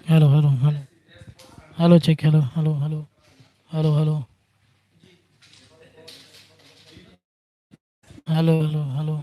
Hello hello hello hello check hello hello hello hello hello hello hello hello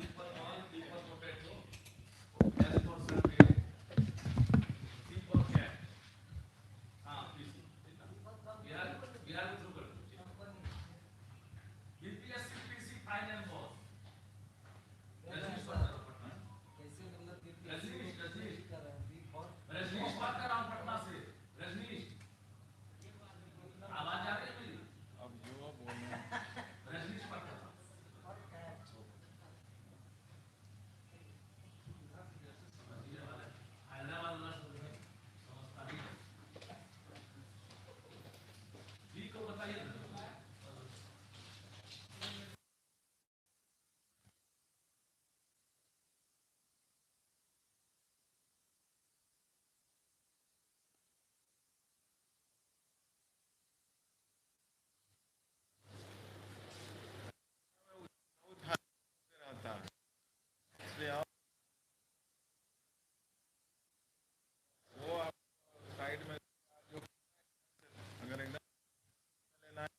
रहता है इसलिए आप वो आप साइड में जो अगर एकदम लेना है।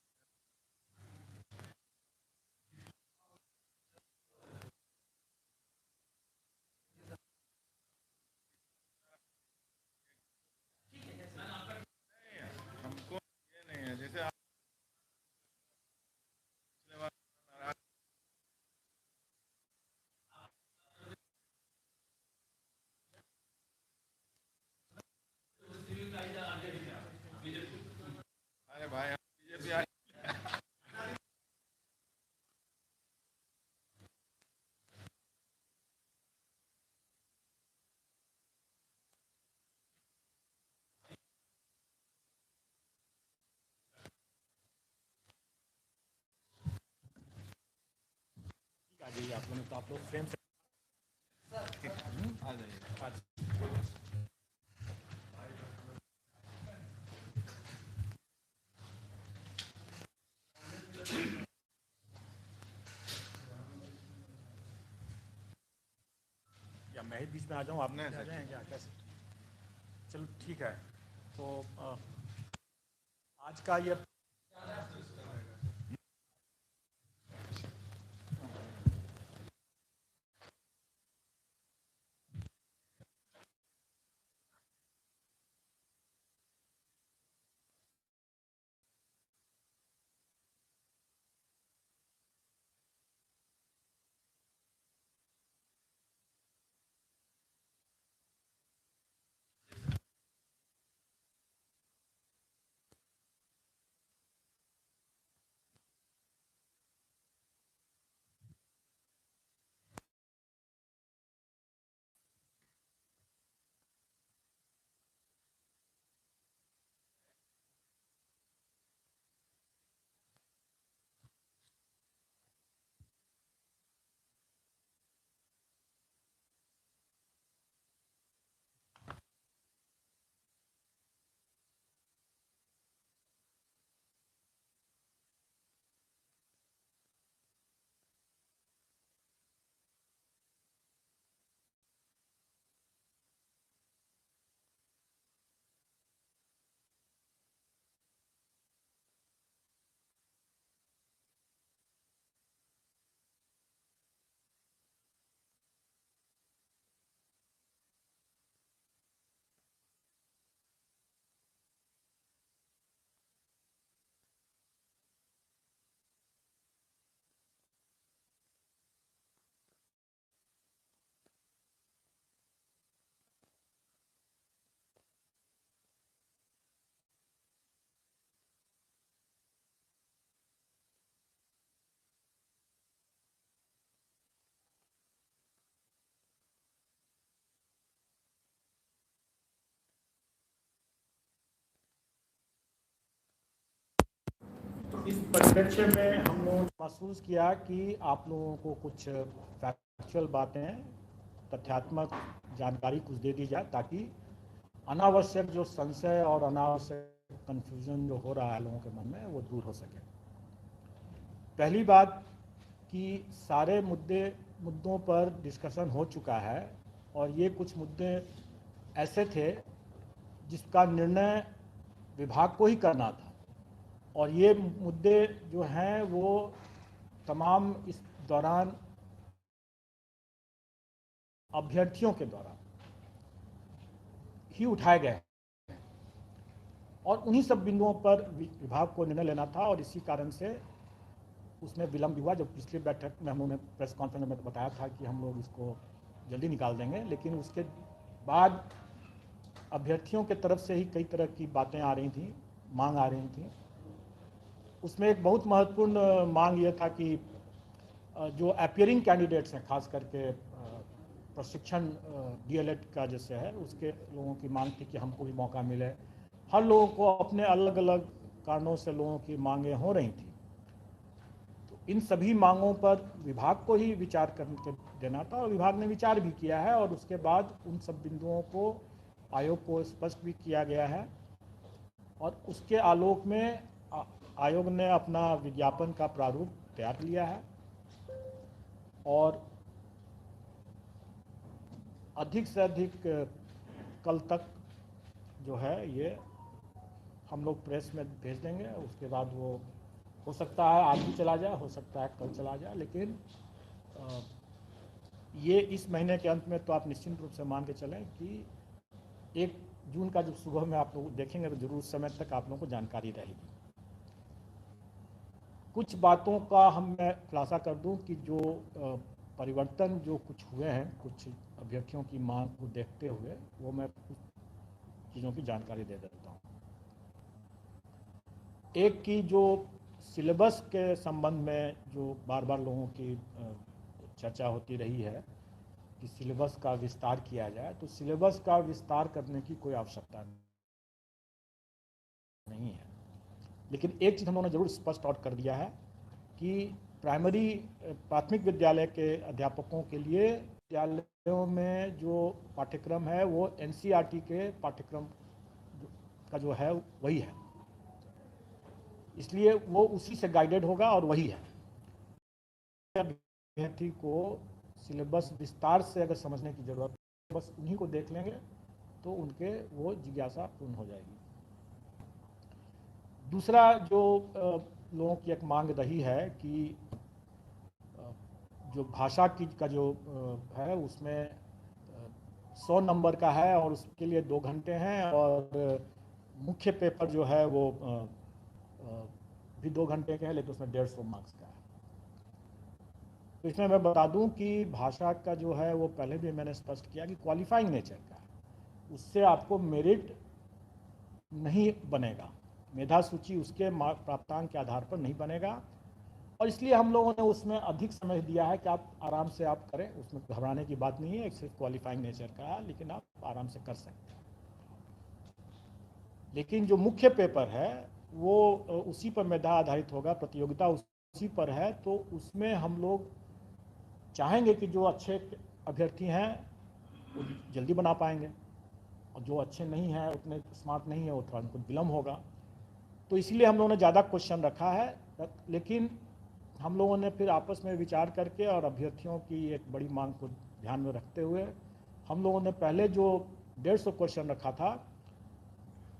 हमको ये नहीं है जैसे आप पिछले बार नाराज अरे भाई हम बीजेपी आए। आ जाइए आप लोग, तो आप लोग फ्रेम से आ जाइए। या मैं ही बीच में आ जाऊँ, आप नहीं आ सर जाएँ ठीक क्या, कैसे? चलो ठीक है। तो आज का ये इस परिप्रेक्ष्य में हम लोगों ने महसूस किया कि आप लोगों को कुछ फैक्चुअल बातें, तथ्यात्मक जानकारी कुछ दे दी जाए, ताकि अनावश्यक जो संशय और अनावश्यक कन्फ्यूजन जो हो रहा है लोगों के मन में, वो दूर हो सके। पहली बात कि सारे मुद्दों पर डिस्कशन हो चुका है, और ये कुछ मुद्दे ऐसे थे जिसका निर्णय विभाग को ही करना था, और ये मुद्दे जो हैं वो तमाम इस दौरान अभ्यर्थियों के द्वारा ही उठाए गए और उन्हीं सब बिंदुओं पर विभाग को निर्णय लेना था, और इसी कारण से उसमें विलंब हुआ। जब पिछली बैठक में हम लोगों ने प्रेस कॉन्फ्रेंस में बताया था कि हम लोग इसको जल्दी निकाल देंगे, लेकिन उसके बाद अभ्यर्थियों के तरफ से ही कई तरह की बातें आ रही थी, मांग आ रही थी। उसमें एक बहुत महत्वपूर्ण मांग ये था कि जो अपियरिंग कैंडिडेट्स हैं, खास करके प्रशिक्षण डीएलएड का जैसे है, उसके लोगों की मांग थी कि हमको भी मौका मिले। हर लोगों को अपने अलग अलग कारणों से लोगों की मांगें हो रही थी, तो इन सभी मांगों पर विभाग को ही विचार करके देना था, और विभाग ने विचार भी किया है, और उसके बाद उन सब बिंदुओं को आयोग को स्पष्ट भी किया गया है, और उसके आलोक में आयोग ने अपना विज्ञापन का प्रारूप तैयार लिया है, और अधिक से अधिक कल तक जो है ये हम लोग प्रेस में भेज देंगे। उसके बाद वो हो सकता है आज भी चला जाए, हो सकता है कल चला जाए, लेकिन ये इस महीने के अंत में तो आप निश्चित रूप से मान के चलें कि 1 जून का जब सुबह में आप लोग देखेंगे तो जरूर उस समय तक आप लोगों को जानकारी रहेगी। कुछ बातों का मैं खुलासा कर दूं कि जो परिवर्तन जो कुछ हुए हैं कुछ अभ्यर्थियों की मांग को देखते हुए, वो मैं कुछ चीज़ों की जानकारी दे देता हूँ। एक की जो सिलेबस के संबंध में जो बार बार लोगों की चर्चा होती रही है कि सिलेबस का विस्तार किया जाए, तो सिलेबस का विस्तार करने की कोई आवश्यकता नहीं है, लेकिन एक चीज़ हम लोगों ने जरूर स्पष्ट आउट कर दिया है कि प्राथमिक विद्यालय के अध्यापकों के लिए विद्यालयों में जो पाठ्यक्रम है वो एनसीईआरटी के पाठ्यक्रम का जो है वही है, इसलिए वो उसी से गाइडेड होगा और वही है। अभ्यर्थी को सिलेबस विस्तार से अगर समझने की जरूरत है, बस उन्हीं को देख लेंगे तो उनके वो जिज्ञासा पूर्ण हो जाएगी। दूसरा जो लोगों की एक मांग रही है कि जो भाषा की का जो है उसमें 100 नंबर का है और उसके लिए 2 घंटे हैं, और मुख्य पेपर जो है वो भी 2 घंटे के हैं, लेकिन उसमें 150 मार्क्स का है। तो इसमें मैं बता दूं कि भाषा का जो है वो पहले भी मैंने स्पष्ट किया कि क्वालिफाइंग नेचर का है, उससे आपको मेरिट नहीं बनेगा, मेधा सूची उसके प्राप्तांक के आधार पर नहीं बनेगा, और इसलिए हम लोगों ने उसमें अधिक समय दिया है कि आप आराम से आप करें, उसमें घबराने की बात नहीं है, सिर्फ क्वालिफाइंग नेचर का है, लेकिन आप आराम से कर सकते हैं। लेकिन जो मुख्य पेपर है वो उसी पर मेधा आधारित होगा, प्रतियोगिता उसी पर है, तो उसमें हम लोग चाहेंगे कि जो अच्छे अभ्यर्थी हैं वो जल्दी बना पाएंगे, और जो अच्छे नहीं हैं, उतने स्मार्ट नहीं है, वो थोड़ा उनको विलम्ब होगा। तो इसलिए हम लोगों ने ज़्यादा क्वेश्चन रखा है, लेकिन हम लोगों ने फिर आपस में विचार करके और अभ्यर्थियों की एक बड़ी मांग को ध्यान में रखते हुए हम लोगों ने पहले जो 150 क्वेश्चन रखा था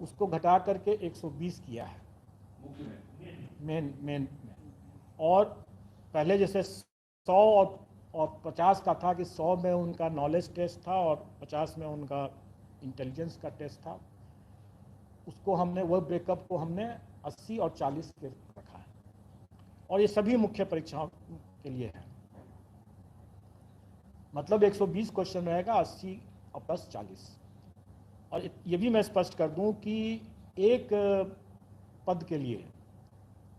उसको घटा करके 120 किया है मेन में। और पहले जैसे 100 और 50 का था कि 100 में उनका नॉलेज टेस्ट था और 50 में उनका इंटेलिजेंस का टेस्ट था, उसको हमने वो ब्रेकअप को हमने 80 और 40 के रखा है, और ये सभी मुख्य परीक्षाओं के लिए है। मतलब 120 क्वेश्चन रहेगा, 80 और प्लस 40। और ये भी मैं स्पष्ट कर दूं कि एक पद के लिए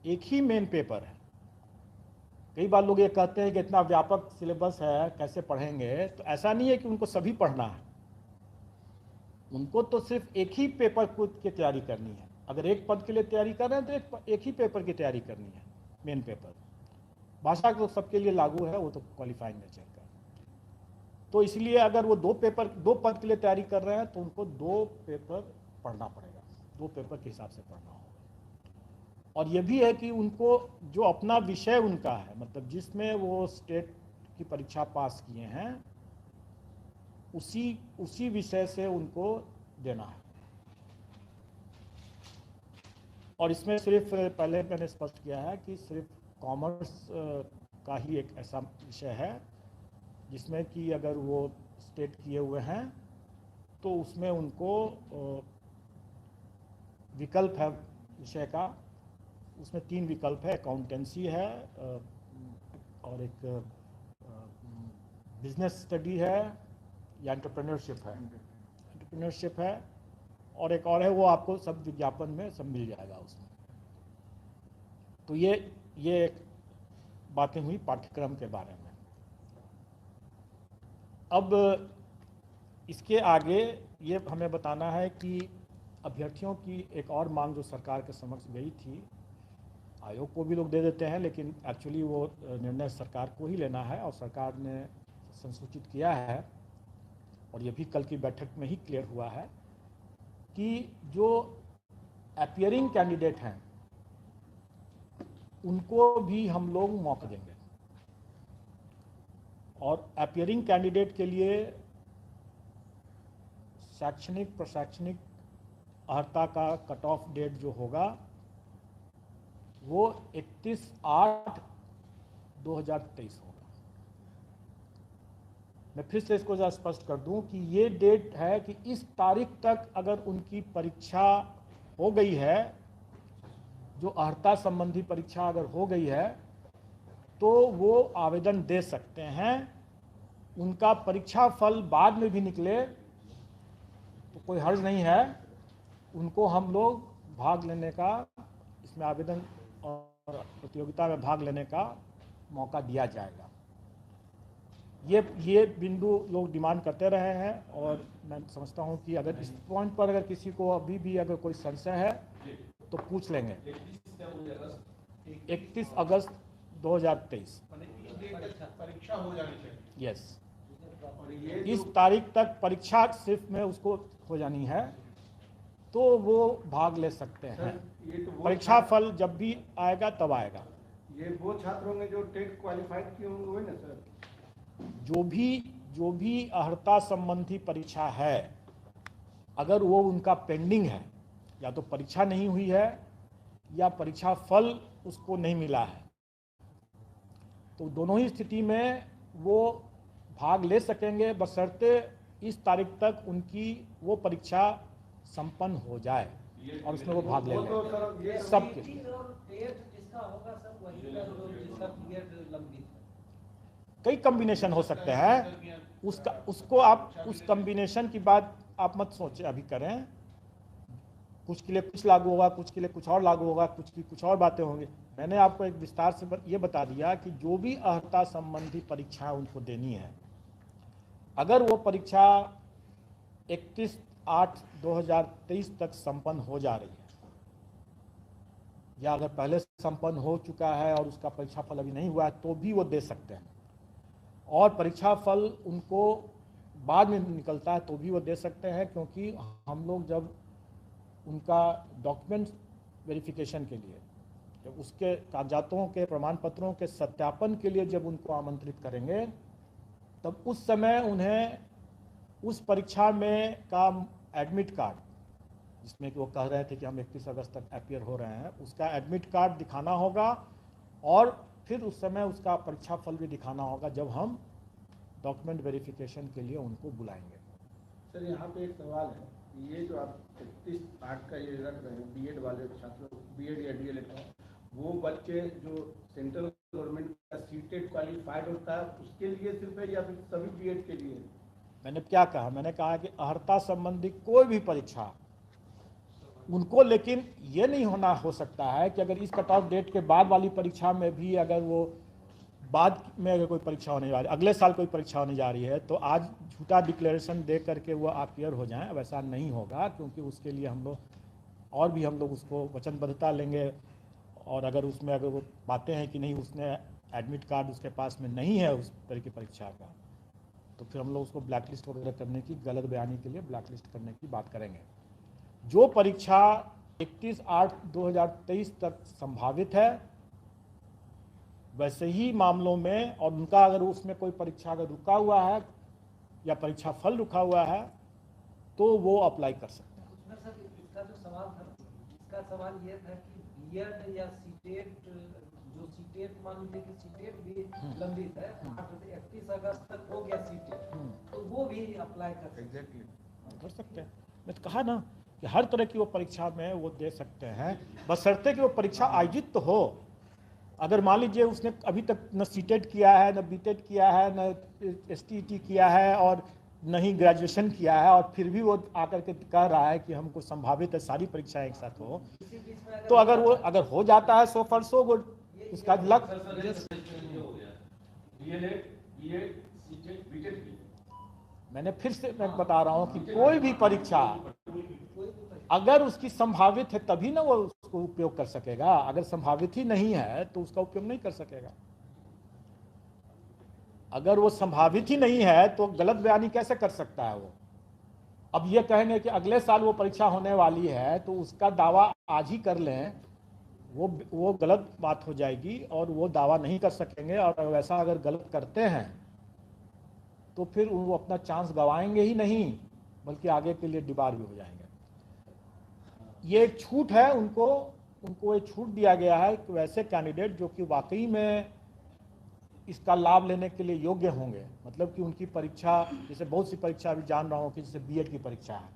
एक ही मेन पेपर है। कई बार लोग ये कहते हैं कि इतना व्यापक सिलेबस है कैसे पढ़ेंगे, तो ऐसा नहीं है कि उनको सभी पढ़ना है, उनको तो सिर्फ एक ही पेपर की तैयारी करनी है। अगर एक पद के लिए तैयारी कर रहे हैं तो एक ही पेपर की तैयारी करनी है, मेन पेपर। भाषा तो सबके लिए लागू है, वो तो क्वालिफाइंग नेचर का। तो इसलिए अगर वो 2 पद के लिए तैयारी कर रहे हैं तो उनको 2 पेपर पढ़ना पड़ेगा, 2 पेपर के हिसाब से पढ़ना होगा। और ये भी है कि उनको जो अपना विषय उनका है, मतलब जिसमें वो स्टेट की परीक्षा पास किए हैं, उसी विषय से उनको देना है। और इसमें सिर्फ पहले मैंने स्पष्ट किया है कि सिर्फ कॉमर्स का ही एक ऐसा विषय है जिसमें कि अगर वो स्टेट किए हुए हैं तो उसमें उनको विकल्प है विषय का। उसमें 3 विकल्प है, अकाउंटेंसी है और एक बिजनेस स्टडी है या एंटरप्रेन्योरशिप है और एक और है, वो आपको सब विज्ञापन में सब मिल जाएगा उसमें। तो ये बातें हुई पाठ्यक्रम के बारे में। अब इसके आगे ये हमें बताना है कि अभ्यर्थियों की एक और मांग जो सरकार के समक्ष गई थी, आयोग को भी लोग दे देते हैं लेकिन एक्चुअली वो निर्णय सरकार को ही लेना है और सरकार ने संसूचित किया है और ये भी कल की बैठक में ही क्लियर हुआ है कि जो अपीयरिंग कैंडिडेट हैं उनको भी हम लोग मौका देंगे और अपीयरिंग कैंडिडेट के लिए शैक्षणिक प्रशैक्षणिक अर्हता का कट ऑफ डेट जो होगा वो 31/8/2023 होगा। मैं फिर से इसको ज़रा स्पष्ट कर दूं कि ये डेट है कि इस तारीख तक अगर उनकी परीक्षा हो गई है, जो अर्हता संबंधी परीक्षा अगर हो गई है तो वो आवेदन दे सकते हैं। उनका परीक्षा फल बाद में भी निकले तो कोई हर्ज नहीं है, उनको हम लोग भाग लेने का, इसमें आवेदन और प्रतियोगिता में भाग लेने का मौका दिया जाएगा। ये बिंदु लोग डिमांड करते रहे हैं और मैं समझता हूं कि अगर इस पॉइंट पर अगर किसी को अभी भी अगर कोई संशय है तो पूछ लेंगे। 31 अगस्त 2023 परीक्षा हो जानी चाहिए। यस, इस तारीख तक परीक्षा सिर्फ में उसको हो जानी है तो वो भाग ले सकते हैं। परीक्षा फल जब भी आएगा तब आएगा। ये वो छात्र होंगे जो टेट क्वालिफाइड किए होंगे वही ना सर? जो भी अर्हता संबंधी परीक्षा है, अगर वो उनका पेंडिंग है, या तो परीक्षा नहीं हुई है या परीक्षा फल उसको नहीं मिला है, तो दोनों ही स्थिति में वो भाग ले सकेंगे बशर्ते इस तारीख तक उनकी वो परीक्षा संपन्न हो जाए और उसमें वो भाग ले लें। सबके कई कॉम्बिनेशन हो सकते हैं, उसको आप उस कॉम्बिनेशन की बात आप मत सोचे अभी करें। कुछ के लिए कुछ लागू होगा, कुछ के लिए कुछ और लागू होगा, कुछ की कुछ और बातें होंगी। मैंने आपको एक विस्तार से ये बता दिया कि जो भी अर्हता संबंधी परीक्षाएं उनको देनी है, अगर वो परीक्षा 31/8/2023 तक संपन्न हो जा रही है या अगर पहले संपन्न हो चुका है और उसका परीक्षा फल अभी नहीं हुआ है तो भी वो दे सकते हैं, और परीक्षा फल उनको बाद में निकलता है तो भी वो दे सकते हैं, क्योंकि हम लोग जब उनका डॉक्यूमेंट वेरिफिकेशन के लिए, जब उसके कागजातों के प्रमाण पत्रों के सत्यापन के लिए जब उनको आमंत्रित करेंगे तब उस समय उन्हें उस परीक्षा में का एडमिट कार्ड, जिसमें कि वो कह रहे थे कि हम 31 अगस्त तक अपीयर हो रहे हैं, उसका एडमिट कार्ड दिखाना होगा और फिर उस समय उसका परीक्षा फल भी दिखाना होगा जब हम डॉक्यूमेंट वेरिफिकेशन के लिए उनको बुलाएंगे। सर यहाँ पे एक सवाल है, ये जो आप 31/8 का ये रख रहे हैं बीएड वाले छात्रों, बीएड या डीएलएड का, वो बच्चे जो सेंट्रल गवर्नमेंट का सीटेट क्वालिफाइड होता है उसके लिए सिर्फ है या फिर सभी बीएड के लिए? मैंने क्या कहा, मैंने कहा कि अर्हता संबंधी कोई भी परीक्षा उनको, लेकिन ये नहीं हो सकता है कि अगर इस कट ऑफ डेट के बाद वाली परीक्षा में भी अगर वो बाद में अगर कोई परीक्षा होने जा रही है, अगले साल कोई परीक्षा होने जा रही है, तो आज झूठा डिक्लेरेशन दे करके वो अपीयर हो जाएं, वैसा नहीं होगा। क्योंकि उसके लिए हम लोग और भी हम लोग उसको वचनबद्धता लेंगे, और अगर उसमें अगर वो बातें हैं कि नहीं उसने एडमिट कार्ड उसके पास में नहीं है उस तरह की परीक्षा का, तो फिर हम लोग उसको ब्लैक लिस्ट वगैरह करने की, गलत बयानी के लिए ब्लैक लिस्ट करने की बात करेंगे। जो परीक्षा 31/8/2023 तक संभावित है, वैसे ही मामलों में, और उनका अगर उसमें कोई परीक्षा अगर रुका हुआ है या परीक्षा फल रुका हुआ है तो वो अप्लाई कर सकते हैं। उसमें सर इसका जो सवाल था, का सवाल ये था कि बीएड या सीटेट, जो सीटेट मान लीजिए कि सीटेट भी लंबित है, 31 अगस्त तक हो गया सीटेट, तो वो भी अप्लाई कर सकते हैं। कर सकते हैं। मैं तो कहा ना कि हर तरह की वो परीक्षा में वो दे सकते हैं, बशर्ते कि वो परीक्षा आयोजित तो हो। अगर मान लीजिए उसने अभी तक न सीटेट किया है, न बीटेट किया है, न एसटीईटी किया है और न ही ग्रेजुएशन किया है, और फिर भी वो आकर के कह रहा है कि हमको संभावित है सारी परीक्षाएं एक साथ हो, तो अगर हो जाता है 100% गुड, उसका लक। मैंने फिर से मैं बता रहा हूँ कि कोई भी परीक्षा अगर उसकी संभावित है तभी ना वो उसको उपयोग कर सकेगा, अगर संभावित ही नहीं है तो उसका उपयोग नहीं कर सकेगा। अगर वो संभावित ही नहीं है तो गलत बयानी कैसे कर सकता है वो? अब ये कहेंगे कि अगले साल वो परीक्षा होने वाली है तो उसका दावा आज ही कर लें, वो गलत बात हो जाएगी और वो दावा नहीं कर सकेंगे, और वैसा अगर गलत करते हैं तो फिर वो अपना चांस गंवाएंगे ही नहीं बल्कि आगे के लिए डिबार भी हो जाएंगे। ये एक छूट है, उनको ये छूट दिया गया है कि वैसे कैंडिडेट जो कि वाकई में इसका लाभ लेने के लिए योग्य होंगे, मतलब कि उनकी परीक्षा, जैसे बहुत सी परीक्षा अभी जान रहा हूँ कि जैसे बीएड की परीक्षा है,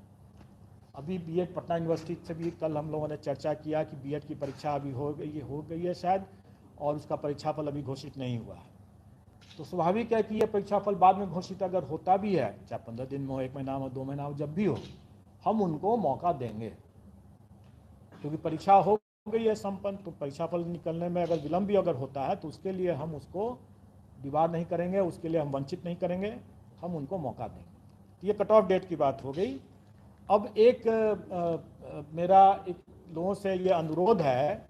अभी बीएड पटना यूनिवर्सिटी से भी कल हम लोगों ने चर्चा किया कि बीएड की परीक्षा अभी हो गई है शायद, और उसका परीक्षाफल अभी घोषित नहीं हुआ है। तो स्वाभाविक है कि ये परीक्षाफल बाद में घोषित अगर होता भी है, चाहे 15 दिन में हो, 1 महीना में, 2 महीना हो, जब भी हो, हम उनको मौका देंगे, क्योंकि परीक्षा हो गई है संपन्न। तो परीक्षाफल निकलने में अगर विलम्ब भी अगर होता है तो उसके लिए हम उसको दीवार नहीं करेंगे, उसके लिए हम वंचित नहीं करेंगे, हम उनको मौका देंगे। तो ये कट ऑफ डेट की बात हो गई। अब मेरा एक लोगों से ये अनुरोध है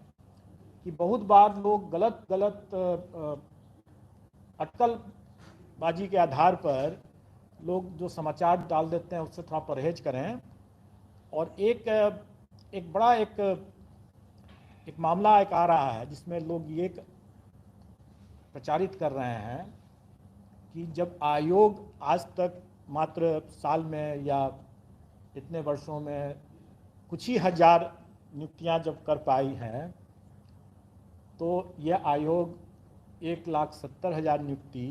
कि बहुत बार लोग गलत अटकलबाजी के आधार पर लोग जो समाचार डाल देते हैं उससे थोड़ा परहेज करें। और एक बड़ा मामला आ रहा है जिसमें लोग ये प्रचारित कर रहे हैं कि जब आयोग आज तक मात्र साल में या इतने वर्षों में कुछ ही हजार नियुक्तियां जब कर पाई हैं, तो यह आयोग 1,70,000 नियुक्ति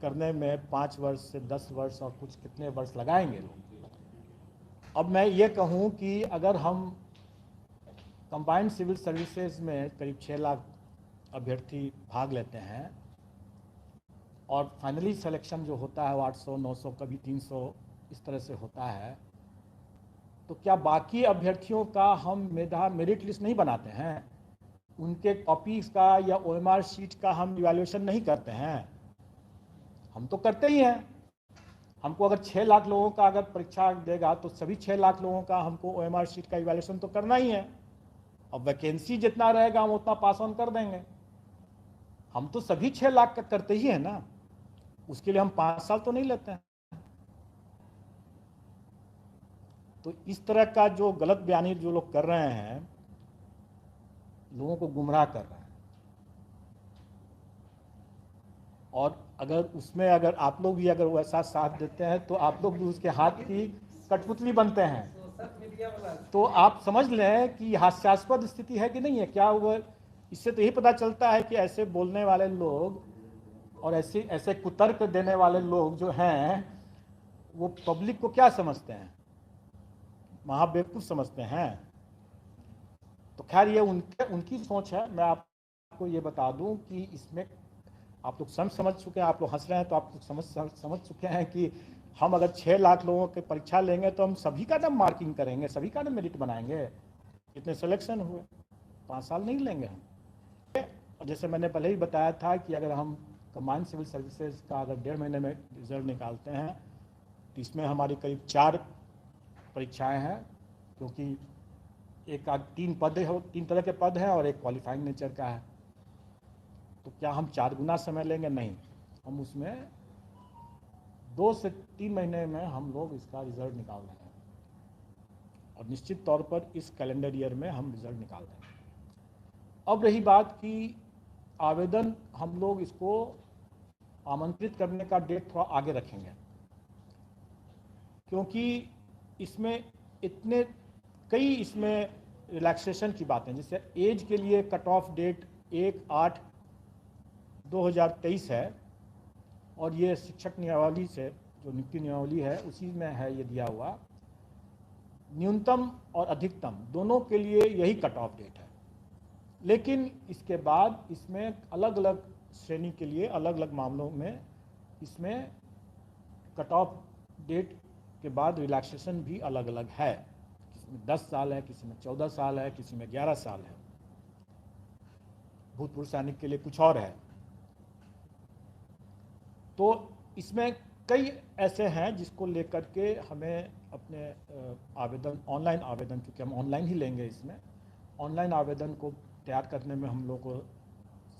करने में 5 वर्ष से 10 वर्ष और कुछ कितने वर्ष लगाएंगे लोग। अब मैं ये कहूँ कि अगर हम कंबाइंड सिविल सर्विसेज में करीब 6 लाख अभ्यर्थी भाग लेते हैं और फाइनली सिलेक्शन जो होता है वो 800, 900, कभी 300 इस तरह से होता है, तो क्या बाकी अभ्यर्थियों का हम मेरिट लिस्ट नहीं बनाते हैं? उनके कॉपीज का या ओएमआर शीट का हम इवैल्यूएशन नहीं करते हैं? हम तो करते ही हैं। हमको अगर 6 लाख लोगों का अगर परीक्षा देगा तो सभी 6 लाख लोगों का हमको ओएमआर शीट का इवैल्यूएशन तो करना ही है। अब वैकेंसी जितना रहेगा हम उतना पास ऑन कर देंगे। हम तो सभी 6 लाख का करते ही है ना, उसके लिए हम 5 साल तो नहीं लेते हैं। तो इस तरह का जो गलत बयानी जो लोग कर रहे हैं, लोगों को गुमराह कर रहे हैं। और अगर उसमें अगर आप लोग भी अगर वैसा साथ देते हैं तो आप लोग भी उसके हाथ की कठपुतली बनते हैं। तो आप समझ लें कि हास्यास्पद स्थिति है कि नहीं है। क्या वो, इससे तो यही पता चलता है कि ऐसे बोलने वाले लोग और ऐसे कुतर्क देने वाले लोग जो हैं वो पब्लिक को क्या समझते हैं, महाबेवकूफ समझते हैं। तो खैर ये उनकी सोच है। मैं आपको ये बता दूं कि इसमें आप लोग समझ चुके हैं, आप लोग हंस रहे हैं तो आप लोग समझ चुके हैं कि हम अगर 6 लाख लोगों की परीक्षा लेंगे तो हम सभी का ना मार्किंग करेंगे, सभी का ना मेरिट बनाएंगे। कितने सिलेक्शन हुए, 5 साल नहीं लेंगे हम। जैसे मैंने पहले ही बताया था कि अगर हम कंबाइंड सिविल सर्विसेज का अगर 1.5 महीने में रिजल्ट निकालते हैं तो इसमें हमारी करीब 4 परीक्षाएं हैं, क्योंकि तीन तरह के पद हैं और एक क्वालिफाइंग नेचर का है। तो क्या हम 4 गुना समय लेंगे? नहीं, हम उसमें 2 से 3 महीने में हम लोग इसका रिजल्ट निकाल रहे हैं और निश्चित तौर पर इस कैलेंडर ईयर में हम रिजल्ट निकाल देंगे। अब रही बात कि आवेदन हम लोग इसको आमंत्रित करने का डेट थोड़ा आगे रखेंगे, क्योंकि इसमें कई रिलैक्सेशन की बातें, जैसे एज के लिए कट ऑफ डेट 1/8/2023 है, और ये शिक्षक नियमावली से जो नियुक्ति नियमावली है उसी में है ये दिया हुआ। न्यूनतम और अधिकतम दोनों के लिए यही कट ऑफ डेट है, लेकिन इसके बाद इसमें अलग अलग श्रेणी के लिए अलग अलग मामलों में इसमें कट ऑफ डेट के बाद रिलैक्सेशन भी अलग अलग है। किसी में 10 साल है, किसी में 14 साल है, किसी में 11 साल है। भूतपूर्व सैनिक के लिए कुछ और है। तो इसमें कई ऐसे हैं जिसको लेकर के हमें अपने आवेदन, ऑनलाइन आवेदन, क्योंकि हम ऑनलाइन ही लेंगे, इसमें ऑनलाइन आवेदन को तैयार करने में हम लोग को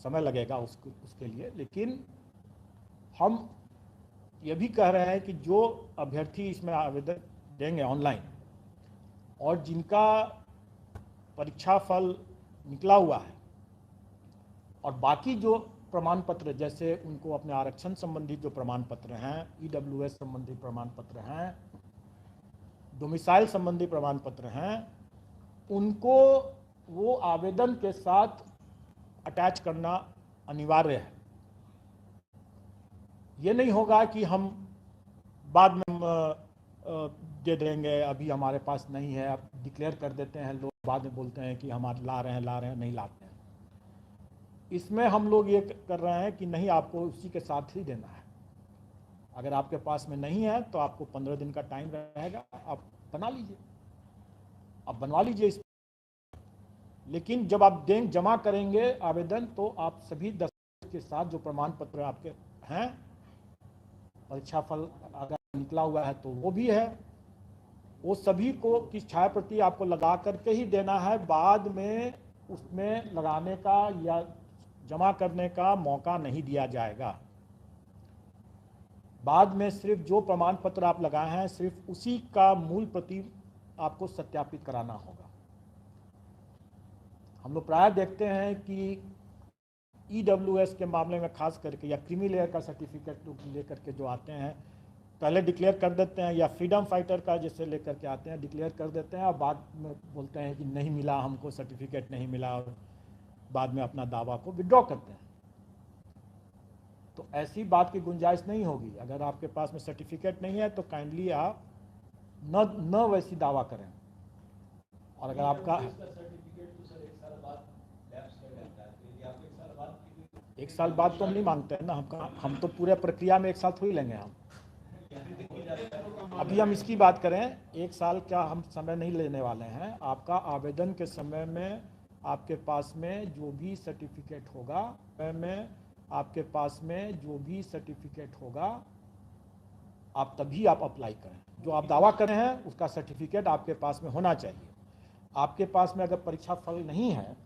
समय लगेगा उसके लिए। लेकिन हम ये भी कह रहे हैं कि जो अभ्यर्थी इसमें आवेदन देंगे ऑनलाइन और जिनका परीक्षा फल निकला हुआ है और बाकी जो प्रमाण पत्र, जैसे उनको अपने आरक्षण संबंधी जो प्रमाण पत्र हैं, ईडब्ल्यूएस संबंधी प्रमाण पत्र हैं, डोमिसाइल संबंधी प्रमाण पत्र हैं, उनको वो आवेदन के साथ अटैच करना अनिवार्य है। ये नहीं होगा कि हम बाद में दे देंगे, अभी हमारे पास नहीं है, अब डिक्लेयर कर देते हैं, लोग बाद में बोलते हैं कि हमारे ला रहे हैं, नहीं लाते हैं। इसमें हम लोग ये कर रहे हैं कि नहीं, आपको उसी के साथ ही देना है। अगर आपके पास में नहीं है तो आपको 15 दिन का टाइम रहेगा, आप बना लीजिए, आप बनवा लीजिए इस। लेकिन जब आप जमा करेंगे आवेदन, तो आप सभी दस्तावेज के साथ जो प्रमाण पत्र आपके हैं, परीक्षा फल अगर निकला हुआ है तो वो भी है, वो सभी को की छायाप्रति आपको लगा करके ही देना है। बाद में उसमें लगाने का या जमा करने का मौका नहीं दिया जाएगा। बाद में सिर्फ जो प्रमाण पत्र आप लगाए हैं, सिर्फ उसी का मूल प्रति आपको सत्यापित कराना होगा। हम लोग प्राय देखते हैं कि ईडब्ल्यूएस के मामले में खास करके, या क्रीमी लेयर का सर्टिफिकेट लेकर के जो आते हैं, पहले डिक्लेयर कर देते हैं, या फ्रीडम फाइटर का जैसे लेकर के आते हैं, डिक्लेयर कर देते हैं और बाद में बोलते हैं कि नहीं मिला, हमको सर्टिफिकेट नहीं मिला, और बाद में अपना दावा को विड्रॉ करते हैं। तो ऐसी बात की गुंजाइश नहीं होगी। अगर आपके पास में सर्टिफिकेट नहीं है तो काइंडली आप न वैसी दावा करें। और अगर आपका एक साल बाद तो हम नहीं मांगते हैं ना, हम तो पूरे प्रक्रिया में एक साल थोड़ी लेंगे। हम अभी हम इसकी बात करें, एक साल क्या हम समय नहीं लेने वाले हैं। आपका आवेदन के समय में आपके पास में जो भी सर्टिफिकेट होगा, आपके पास में जो भी सर्टिफिकेट होगा, आप तभी आप अप्लाई करें। जो आप दावा कर रहे हैं उसका सर्टिफिकेट आपके पास में होना चाहिए। आपके पास में अगर परीक्षा फल नहीं है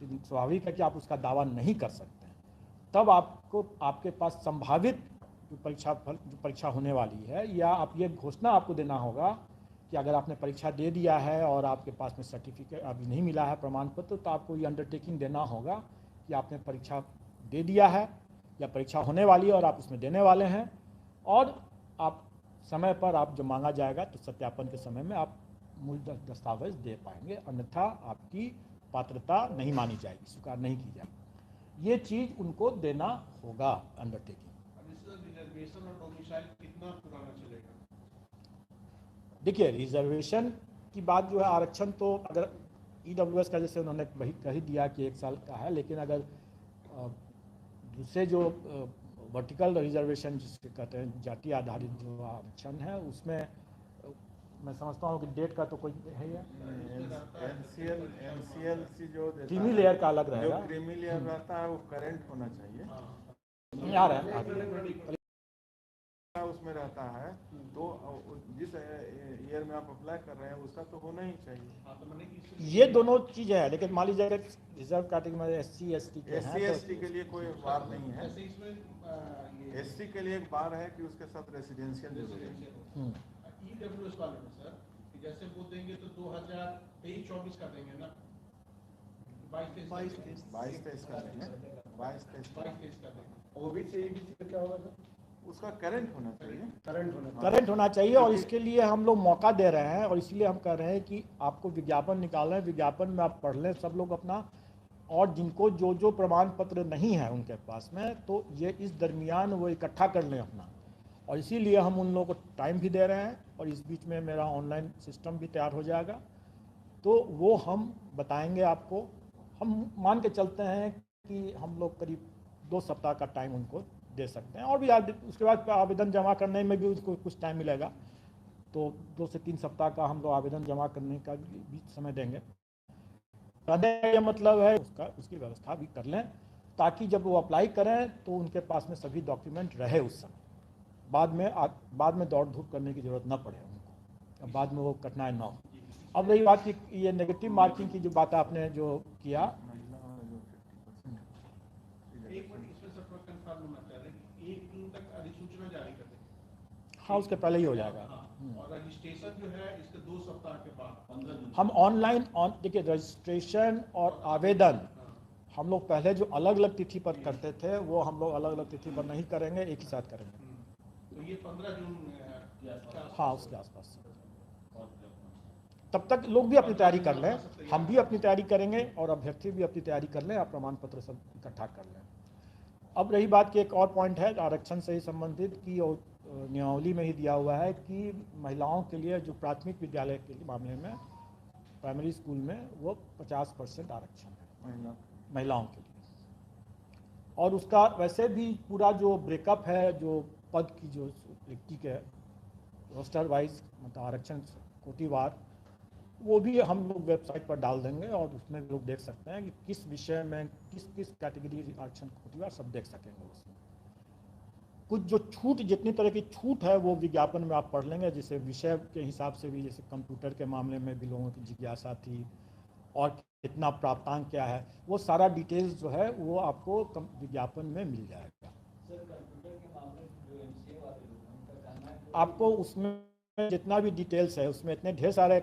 तो स्वाभाविक है कि आप उसका दावा नहीं कर सकते हैं। तब आपको आपके पास संभावित जो परीक्षा होने वाली है, या आप ये घोषणा आपको देना होगा कि अगर आपने परीक्षा दे दिया है और आपके पास में सर्टिफिकेट अभी नहीं मिला है, प्रमाण पत्र, तो आपको ये अंडरटेकिंग देना होगा कि आपने परीक्षा दे दिया है या परीक्षा होने वाली है और आप उसमें देने वाले हैं, और आप समय पर आप जब मांगा जाएगा तो सत्यापन के समय में आप मूल दस्तावेज दे पाएंगे, अन्यथा आपकी पात्रता नहीं मानी जाएगी, स्वीकार नहीं की जाएगी। ये चीज़ उनको देना होगा अंडरटेकिंग। रिजर्वेशन और डोमिसाइल कितना पुराना चलेगा? देखिए, रिजर्वेशन की बात जो है, आरक्षण तो अगर ईडब्ल्यूएस का जैसे उन्होंने वही कह दिया कि 1 साल का है, लेकिन अगर दूसरे जो वर्टिकल रिजर्वेशन जिसके कहते हैं, जाति आधारित जो आरक्षण है, उसमें मैं समझता हूँ कि डेट का तो कोई है या एनसीएलसी जो क्रीमी लेयर का अलग रहेगा, जो क्रीमी लेयर रहता है वो करंट होना चाहिए। आ रहा है उसमें रहता है, तो जिस ईयर में आप अप्लाई कर रहे हैं उसका तो होना ही चाहिए। ये दोनों चीज़ है। लेकिन मान लीजिए अगर रिजर्व कैटेगरी में एससी एसटी के लिए कोई बार नहीं है। एससी के लिए एक बार है कि उसके साथ रेसिडेंशियल जरूरी है। ईडब्ल्यूएस वाले में सर, जैसे वो देंगे तो 2023-24 का देंगे ना, 22-23 22-23 का देंगे। का देंगे। ओबीसी का क्या होगा सर? उसका करंट होना चाहिए। करंट होना चाहिए, और इसके लिए हम लोग मौका दे रहे हैं, और इसलिए हम कह रहे हैं कि आपको विज्ञापन निकालें, विज्ञापन में आप पढ़ लें सब लोग अपना, और जिनको जो जो प्रमाण पत्र नहीं है उनके पास में, तो ये इस दरमियान वो इकट्ठा कर लें अपना। और इसीलिए हम उन लोगों को टाइम भी दे रहे हैं, और इस बीच में मेरा ऑनलाइन सिस्टम भी तैयार हो जाएगा, तो वो हम बताएंगे आपको। हम मान के चलते हैं कि हम लोग करीब 2 सप्ताह का टाइम उनको दे सकते हैं, और भी उसके बाद आवेदन जमा करने में भी उसको कुछ टाइम मिलेगा, तो 2 से 3 सप्ताह का हम लोग आवेदन जमा करने का भी समय देंगे। कहने का ये मतलब है उसकी व्यवस्था भी कर लें, ताकि जब वो अप्लाई करें तो उनके पास में सभी डॉक्यूमेंट रहे उस समय, बाद में दौड़ धूप करने की जरूरत न पड़े उनको, अब बाद में वो कठिनाई न हो। अब रही बात कि ये नेगेटिव मार्किंग की जो बात आपने जो किया, एक मिनट इसमें सब कंफर्म होना चाहिए कि 1 जून तक अधिसूचना जारी कर देंगे। हाँ उसके पहले ही हो जाएगा। और रजिस्ट्रेशन जो है इसके 2 सप्ताह के बाद 15 जून हम ऑनलाइन देखिए रजिस्ट्रेशन और आवेदन हम लोग पहले जो अलग अलग तिथि पर करते थे, वो हम लोग अलग अलग तिथि पर नहीं करेंगे, एक ही साथ करेंगे। तो ये 15 जून के आसपास। हाँ उसके आसपास। तब तक लोग भी अपनी तैयारी कर लें, हम भी अपनी तैयारी करेंगे, और अभ्यर्थी भी अपनी तैयारी कर लें, आप प्रमाण पत्र सब इकट्ठा कर लें। अब रही बात की एक और पॉइंट है आरक्षण से ही संबंधित, कि नियमावली में ही दिया हुआ है कि महिलाओं के लिए जो प्राथमिक विद्यालय के मामले में प्राइमरी स्कूल में वो 50% आरक्षण है महिलाओं के लिए। और उसका वैसे भी पूरा जो ब्रेकअप है, जो पद की जो व्यक्ति के रोस्टर वाइज मतलब आरक्षण कोटिवार, वो भी हम लोग वेबसाइट पर डाल देंगे, और उसमें लोग देख सकते हैं कि किस विषय में किस किस कैटेगरी आरक्षण कोटिवार सब देख सकेंगे उसमें। कुछ जो छूट, जितनी तरह की छूट है वो विज्ञापन में आप पढ़ लेंगे, जैसे विषय के हिसाब से भी, जैसे कंप्यूटर के मामले में भी लोगों की जिज्ञासा थी, और कितना प्राप्तांक क्या है, वो सारा डिटेल्स जो है वो आपको विज्ञापन में मिल जाएगा। आपको उसमें जितना भी डिटेल्स है उसमें इतने ढेर सारे,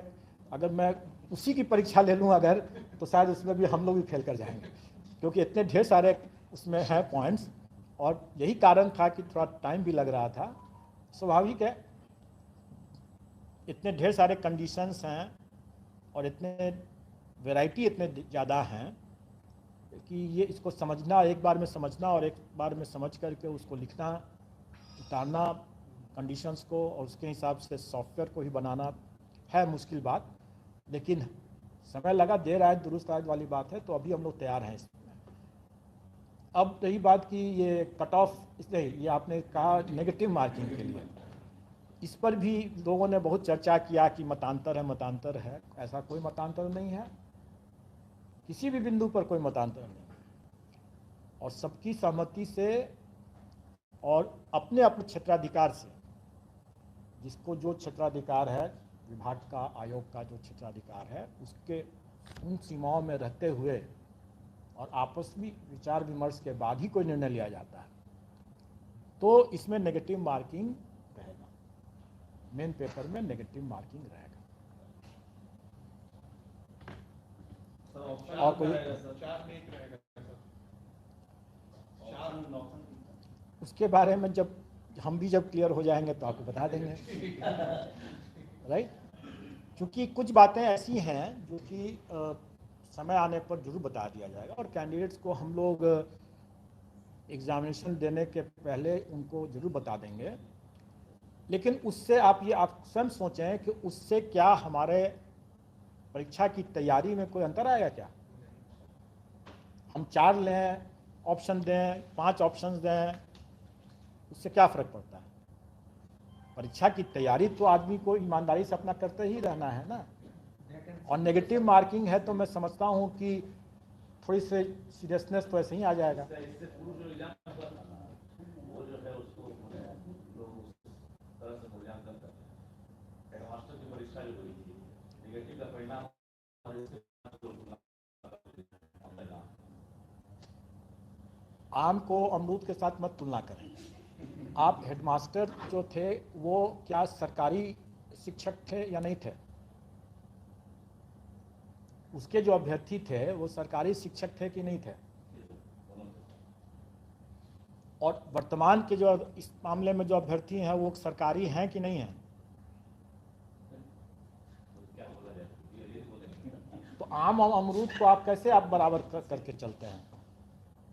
अगर मैं उसी की परीक्षा ले लूँ अगर, तो शायद उसमें भी हम लोग भी फेल कर जाएंगे, क्योंकि इतने ढेर सारे उसमें हैं पॉइंट्स, और यही कारण था कि थोड़ा टाइम भी लग रहा था। स्वाभाविक है, इतने ढेर सारे कंडीशंस हैं और इतने वैरायटी इतने ज़्यादा हैं कि ये इसको समझना, एक बार में समझना और एक बार में समझ करके उसको लिखना, उतारना कंडीशंस को, और उसके हिसाब से सॉफ्टवेयर को ही बनाना है मुश्किल बात, लेकिन समय लगा, देर आए दुरुस्त आए वाली बात है, तो अभी हम लोग तैयार हैं इसमें। अब रही बात कि ये कट ऑफ, इसलिए ये आपने कहा नेगेटिव मार्किंग के लिए, इस पर भी लोगों ने बहुत चर्चा किया कि मतांतर है, ऐसा कोई मतांतर नहीं है, किसी भी बिंदु पर कोई मतांतर नहीं, और सबकी सहमति से और अपने अपने क्षेत्राधिकार से, जिसको जो क्षेत्राधिकार है, विभाग का, आयोग का जो क्षेत्राधिकार है, उसके उन सीमाओं में रहते हुए और आपस में विचार विमर्श के बाद ही कोई निर्णय लिया जाता है, तो इसमें नेगेटिव मार्किंग रहेगा, मेन पेपर में नेगेटिव मार्किंग रहेगा। और कोई उसके बारे में जब हम भी जब क्लियर हो जाएंगे तो आपको बता देंगे, राइट। क्योंकि कुछ बातें ऐसी हैं जो कि समय आने पर जरूर बता दिया जाएगा, और कैंडिडेट्स को हम लोग एग्जामिनेशन देने के पहले उनको जरूर बता देंगे, लेकिन उससे आप स्वयं सोचें कि उससे क्या हमारे परीक्षा की तैयारी में कोई अंतर आएगा क्या? हम 4 लें, ऑप्शन दें, 5 ऑप्शंस दें, उससे क्या फ़र्क पड़ता है? परीक्षा की तैयारी तो आदमी को ईमानदारी से अपना करते ही रहना है ना। और नेगेटिव मार्किंग है तो मैं समझता हूँ कि थोड़ी सी सीरियसनेस तो ऐसे ही आ जाएगा। आम को अमरूद के साथ मत तुलना करें। आप हेडमास्टर जो थे वो क्या सरकारी शिक्षक थे या नहीं थे? उसके जो अभ्यर्थी थे वो सरकारी शिक्षक थे कि नहीं थे? और वर्तमान के जो इस मामले में जो अभ्यर्थी हैं वो सरकारी हैं कि नहीं हैं। तो आम और अमरूद को आप कैसे आप बराबर करके चलते हैं।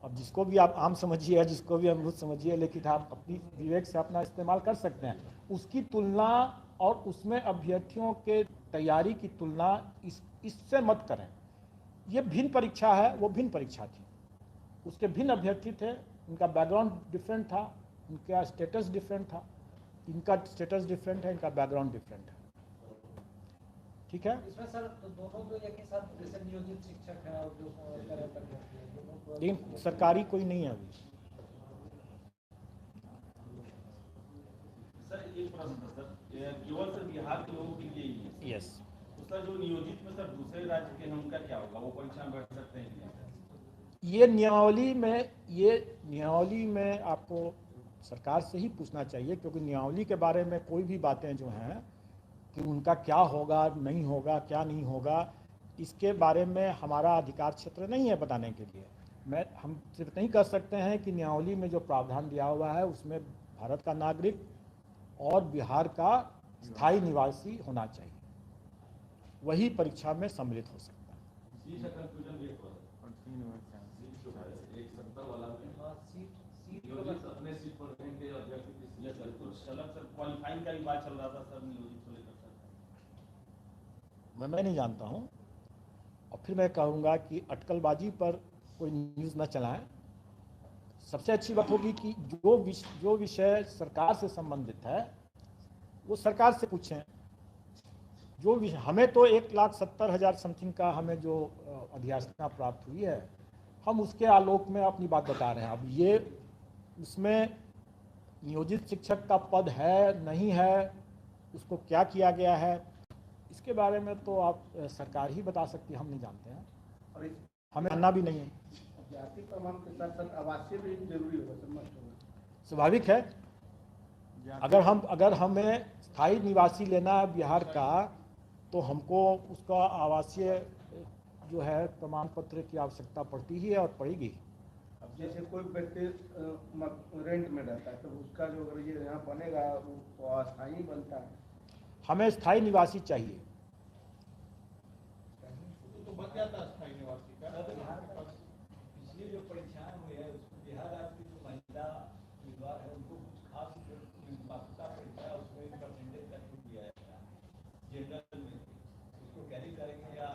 अब जिसको भी आप आम समझिए, जिसको भी अमरूद समझिए, लेकिन आप अपनी विवेक से अपना इस्तेमाल कर सकते हैं। उसकी तुलना और उसमें अभ्यर्थियों के तैयारी की तुलना इससे मत करें। ये भिन्न परीक्षा है, वो भिन्न परीक्षा थी, उसके भिन्न अभ्यर्थी थे, उनका बैकग्राउंड डिफरेंट था, उनका स्टेटस डिफरेंट था। इनका स्टेटस डिफरेंट है, इनका बैकग्राउंड डिफरेंट है। ठीक है। इसमें सर तो दोनों तो एक ही साथ जैसे नियोजित शिक्षक है और जो लेकिन सरकारी कोई नहीं है अभी। सर एक प्रश्न था सर, केवल सर बिहार के लोगों के लिए ही है। यस। उसका जो नियोजित में सर दूसरे राज्य के हैं उनका क्या होगा, वो परीक्षा में बैठ सकते हैं? ये नियमावली में आपको सरकार से ही पूछना चाहिए, क्योंकि नियमावली के बारे में कोई भी बातें जो हैं कि उनका क्या होगा, नहीं होगा, क्या नहीं होगा, इसके बारे में हमारा अधिकार क्षेत्र नहीं है बताने के लिए। हम सिर्फ नहीं कह सकते हैं कि नियमावली में जो प्रावधान दिया हुआ है उसमें भारत का नागरिक और बिहार का स्थायी निवासी होना चाहिए, वही परीक्षा में सम्मिलित हो सकता है। अपने सीट पर रहेंगे क्वालिफाइंग का भी बात चल रहा था सर, नियोजित को लेकर सर। मैं नहीं जानता हूँ, और फिर मैं कहूँगा कि अटकलबाजी पर कोई न्यूज़ न चलाएं। सबसे अच्छी बात होगी कि जो विषय सरकार से संबंधित है वो सरकार से पूछें। जो विषय हमें तो 1,70,000 समथिंग का हमें जो अधियाचना प्राप्त हुई है, हम उसके आलोक में अपनी बात बता रहे हैं। अब ये उसमें नियोजित शिक्षक का पद है नहीं है, उसको क्या किया गया है, इसके बारे में तो आप सरकार ही बता सकती है, हम नहीं जानते हैं और हमें जानना भी नहीं है। जाति प्रमाण के साथ साथ आवासीय भी जरूरी होगा, सम्मत होगा। स्वाभाविक है। अगर हमें स्थायी निवासी लेना है बिहार का, तो हमको उसका आवासीय जो है प्रमाण पत्र की आवश्यकता पड़ती ही है और पड़ेगी। अब जैसे कोई व्यक्ति रेंट में रहता है तो उसका जो अगर ये यहाँ बनेगा वो अस्थायी बनता है। हमें स्थायी निवासी चाहिए। तो बन जाता है स्थायी निवासी का। पिछली जो परीक्षाएं हुई है उसमें बिहार राज्य की जो महिला उम्मीदवार है उनको कुछ खास पात्रता परीक्षा है, उसमें परसेंटेज का छूट दिया जाता है जनरल में, उसको कैरी करेंगे या?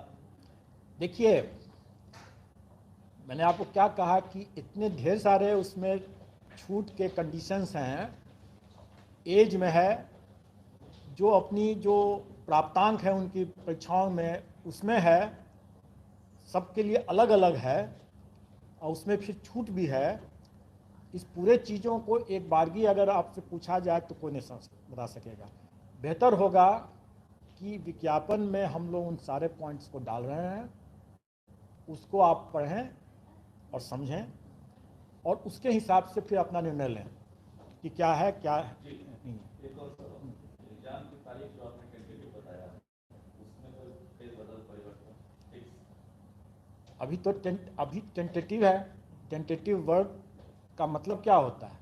देखिए, मैंने आपको क्या कहा कि इतने ढेर सारे उसमें छूट के कंडीशंस हैं। एज में है, जो अपनी जो प्राप्तांक है उनकी परीक्षाओं में उसमें है, सबके लिए अलग अलग है, और उसमें फिर छूट भी है। इस पूरे चीज़ों को एक बारगी अगर आपसे पूछा जाए तो कोई नहीं बता सकेगा। बेहतर होगा कि विज्ञापन में हम लोग उन सारे पॉइंट्स को डाल रहे हैं, उसको आप पढ़ें और समझें, और उसके हिसाब से फिर अपना निर्णय लें कि क्या है क्या नहीं है। एक और एग्जाम की तारीख जो आपने टेंटेटिव बताया उसमें तो कई बदल परिवर्तन अभी टेंटेटिव है। टेंटेटिव वर्ड का मतलब क्या होता है?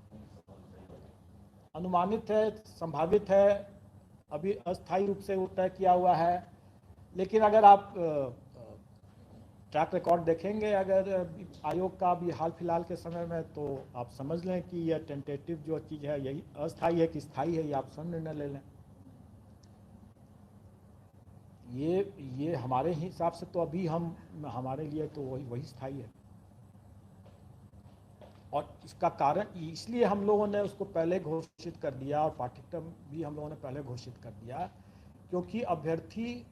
अनुमानित है, संभावित है, अभी अस्थायी रूप से वो तय किया हुआ है। लेकिन अगर आप ट्रैक रिकॉर्ड देखेंगे अगर आयोग का भी हाल फिलहाल के समय में, तो आप समझ लें कि यह टेंटेटिव जो चीज़ है यही अस्थायी है कि स्थायी है, ये आप स्वयं निर्णय ले लें। ये हमारे हिसाब से तो अभी हमारे लिए तो वही स्थायी है। और इसका कारण इसलिए हम लोगों ने उसको पहले घोषित कर दिया, और पाठ्यक्रम भी हम लोगों ने पहले घोषित कर दिया, क्योंकि अभ्यर्थी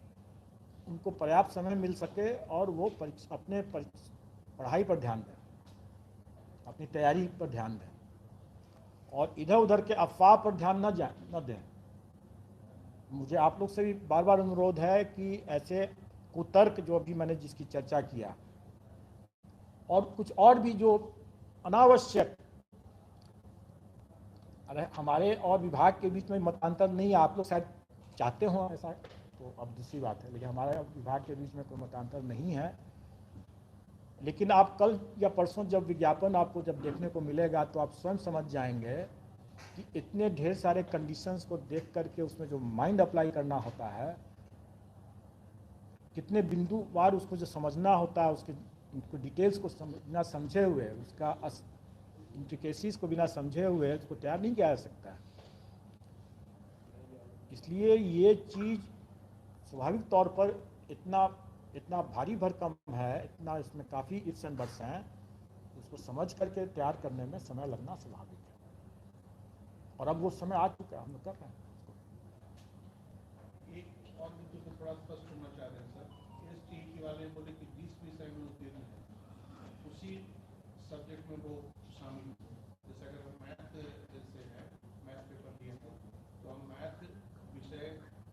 उनको पर्याप्त समय मिल सके और वो अपने पढ़ाई पर ध्यान दें, अपनी तैयारी पर ध्यान दें, और इधर उधर के अफवाह पर ध्यान न दें। मुझे आप लोग से भी बार बार अनुरोध है कि ऐसे कुतर्क जो अभी मैंने जिसकी चर्चा किया, और कुछ और भी जो अनावश्यक, अरे हमारे और विभाग के बीच में मतांतर नहीं है, आप लोग शायद चाहते हो ऐसा, तो अब दूसरी बात है, लेकिन हमारे विभाग के बीच में कोई मतांतर नहीं है। लेकिन आप कल या परसों जब विज्ञापन आपको जब देखने को मिलेगा तो आप स्वयं समझ जाएंगे कि इतने ढेर सारे कंडीशंस को देख करके उसमें जो माइंड अप्लाई करना होता है, कितने बिंदुवार उसको जो समझना होता है, उसके डिटेल्स को बिना समझे हुए, उसका इंट्रिकेसीज को बिना समझे हुए उसको तैयार नहीं किया जा सकता है। इसलिए ये चीज़ स्वाभाविक तौर पर इतना भारी भरकम है, इतना इसमें काफ़ी इफ्स एंड बट्स हैं, उसको समझ करके तैयार करने में समय लगना स्वाभाविक है। और अब वो समय आ चुका है, हम लोग कर रहे हैं। एक और बिंदु को थोड़ा स्पष्ट करना चाह रहे हैं सर, STET वाले बोले कि 20 विषय में उत्तीर्ण है, उसी सब्जेक्ट में वो शामिल हो। जैसे अगर हम मैथ से है, मैथ पेपर दिए हैं तो हम मैथ विषय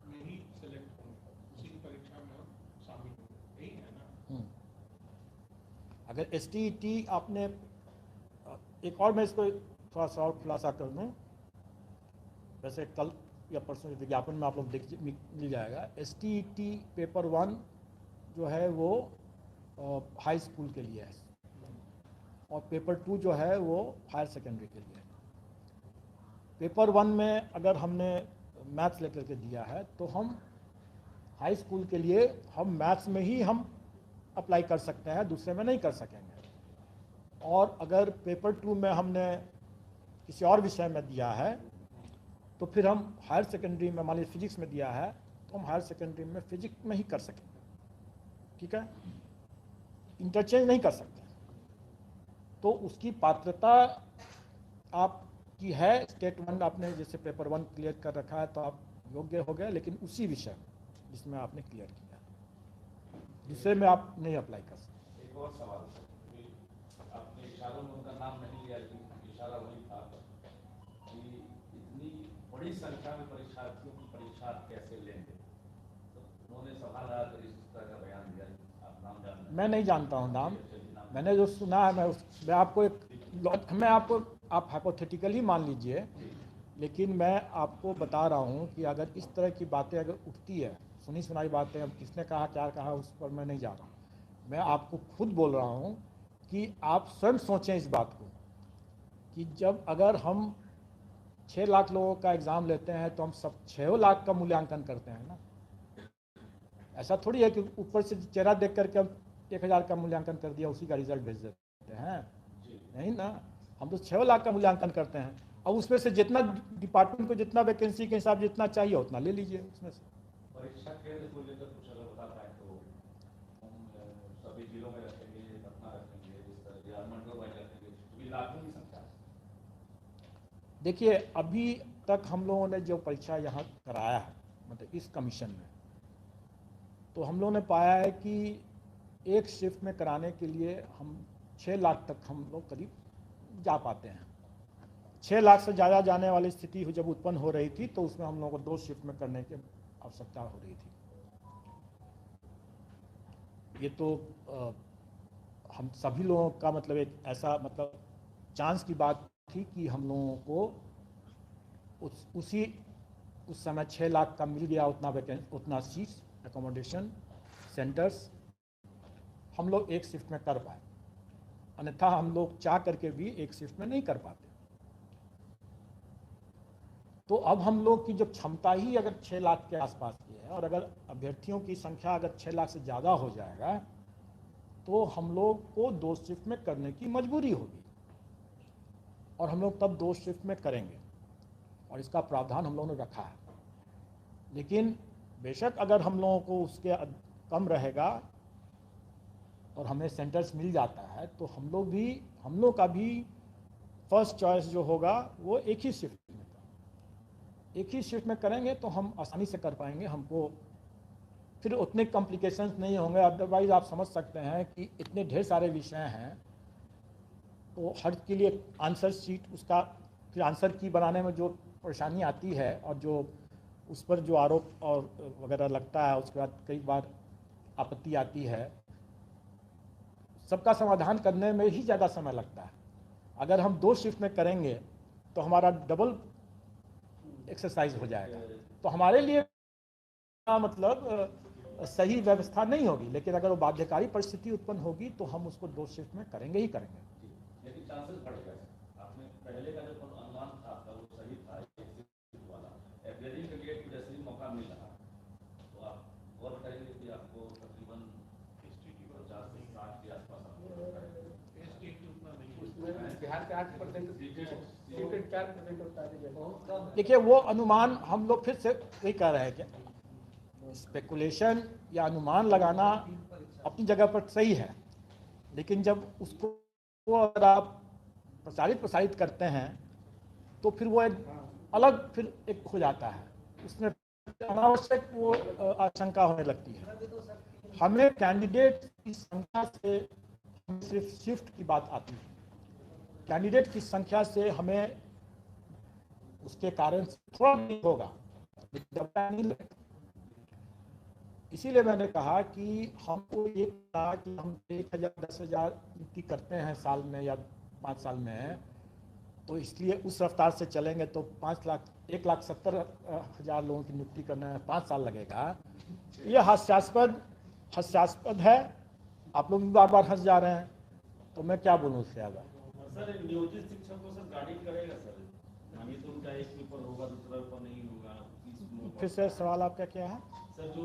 में ही सेलेक्ट होंगे, उसी की परीक्षा में हम शामिल होंगे, यही है ना? अगर STET आपने एक और मैं इसको थोड़ा सा और खुलासा कर दूँ, वैसे कल या परसों विज्ञापन में आप लोग मिल जाएगा। STET पेपर 1 जो है वो हाई स्कूल के लिए है और पेपर 2 जो है वो हायर सेकेंडरी के लिए है। पेपर 1 में अगर हमने मैथ्स लेकर के दिया है तो हम हाई स्कूल के लिए हम मैथ्स में ही हम अप्लाई कर सकते हैं, दूसरे में नहीं कर सकेंगे। और अगर पेपर 2 में हमने किसी और विषय में दिया है तो फिर हम हायर सेकेंडरी में, मान लीजिए फिजिक्स में दिया है तो हम हायर सेकेंडरी में फिजिक्स में ही कर सकेंगे, ठीक है, इंटरचेंज नहीं कर सकते। तो उसकी पात्रता आपकी है, स्टेट 1 आपने जैसे पेपर 1 क्लियर कर रखा है तो आप योग्य हो गए, लेकिन उसी विषय जिसमें आपने क्लियर किया, दूसरे में आप नहीं अप्लाई कर सकते। एक और सवाल कि आपने इशारों में उनका नाम नहीं लिया, लेकिन इशारा वही था कि इतनी बड़ी संख्या में परीक्षार्थियों की परीक्षा आप कैसे लेंगे, तो उन्होंने सवाल आया तो इस तरह का बयान दिया। आप नाम जानते? मैं नहीं जानता हूँ नाम, मैंने जो सुना है मैं आपको आप हाइपोथेटिकल ही मान लीजिए, लेकिन मैं आपको बता रहा हूँ कि अगर इस तरह की बातें अगर उठती है, सुनी सुनाई बातें, अब किसने कहा क्या कहा उस पर मैं नहीं जा रहा हूँ। मैं आपको खुद बोल रहा हूँ कि आप स्वयं सोचें इस बात को कि जब अगर हम 6 लाख लोगों का एग्ज़ाम लेते हैं तो हम सब 6 लाख का मूल्यांकन करते हैं ना। ऐसा थोड़ी है कि ऊपर से चेहरा देख करके हम 1000 का मूल्यांकन कर दिया, उसी का रिजल्ट भेज देते हैं, नहीं ना। हम तो 6 लाख का मूल्यांकन करते हैं और उसमें से जितना डिपार्टमेंट को जितना वैकेंसी के हिसाब जितना चाहिए उतना ले लीजिए उसमें से। परीक्षा केंद्र को लेकर कुछ अगर बता पाए तो हम सभी जिलों में रखेंगे, पटना रखेंगे, जिस तरह या मंडल वाइज रखेंगे, क्योंकि लाखों की संख्या। देखिए अभी तक हम लोगों ने जो परीक्षा यहाँ कराया है, मतलब इस कमीशन में, तो हम लोगों ने पाया है कि एक शिफ्ट में कराने के लिए हम 6 लाख तक हम लोग करीब जा पाते हैं। 6 लाख से ज़्यादा जाने वाली स्थिति जब उत्पन्न हो रही थी तो उसमें हम लोगों को 2 शिफ्ट में करने की आवश्यकता हो रही थी। ये तो हम सभी लोगों का मतलब एक ऐसा मतलब चांस की बात थी कि हम लोगों को उस समय 6 लाख का मिल गया, उतना सीट्स, एकोमोडेशन सेंटर्स हम लोग एक शिफ्ट में कर पाए, अन्यथा हम लोग चाह करके भी एक शिफ्ट में नहीं कर पाते। तो अब हम लोग की जब क्षमता ही अगर 6 लाख के आसपास की है और अगर अभ्यर्थियों की संख्या अगर 6 लाख से ज़्यादा हो जाएगा तो हम लोग को 2 शिफ्ट में करने की मजबूरी होगी और हम लोग तब 2 शिफ्ट में करेंगे और इसका प्रावधान हम लोगों ने रखा है। लेकिन बेशक अगर हम लोगों को उसके कम रहेगा और हमें सेंटर्स मिल जाता है तो हम लोग का भी फर्स्ट चॉइस जो होगा वो एक ही शिफ्ट में करेंगे तो हम आसानी से कर पाएंगे, हमको फिर उतने कॉम्प्लिकेशंस नहीं होंगे। अदरवाइज आप समझ सकते हैं कि इतने ढेर सारे विषय हैं तो हर के लिए आंसर शीट, उसका फिर आंसर की बनाने में जो परेशानी आती है और जो उस पर जो आरोप और वगैरह लगता है, उसके बाद कई बार आपत्ति आती है, सबका समाधान करने में ही ज़्यादा समय लगता है। अगर हम 2 शिफ्ट में करेंगे तो हमारा डबल एक्सरसाइज हो जाएगा, तो हमारे लिए मतलब सही व्यवस्था नहीं होगी, लेकिन अगर वो बाध्यकारी परिस्थिति उत्पन्न होगी तो हम उसको 2 शिफ्ट में करेंगे ही करेंगे। लेकिन चांसेस बढ़ेगा। आपने पहले का जो अनुमान था वो सही था, वाला अपियरिंग के लिए जैसे ही मौका मिल रहा तो आप गौर करेंगे कि आपको तकरीबन 50 से 60 के आसपास बिहार के 8% सीटेड 4% होता है। देखिए वो अनुमान हम लोग फिर से वही कह रहे हैं कि स्पेकुलेशन या अनुमान लगाना अपनी जगह पर सही है, लेकिन जब उसको अगर आप प्रसारित करते हैं तो फिर वो एक अलग फिर एक हो जाता है, उसमें अनावश्यक वो आशंका होने लगती है। हमें कैंडिडेट की संख्या से सिर्फ शिफ्ट की बात आती है, कैंडिडेट की संख्या से हमें उसके कारण थोड़ा नहीं होगा, लेकिन नहीं लगेगा। इसीलिए मैंने कहा कि हमको ये कहा कि हम 1000 10,000 नियुक्ति करते हैं साल में या 5 साल में, तो इसलिए उस रफ्तार से चलेंगे तो 1,70,000 लोगों की नियुक्ति करने में 5 साल लगेगा। ये हास्यास्पद है। आप लोग भी बार बार हंस जा रहे हैं, तो मैं क्या बोलूँ उससे ज़्यादा। सर नियोजित शिक्षक को सर गाइड करेगा सर, मानिए तो उनका एक पेपर होगा दूसरा पेपर नहीं होगा। फिर से सवाल आपका क्या है? सर जो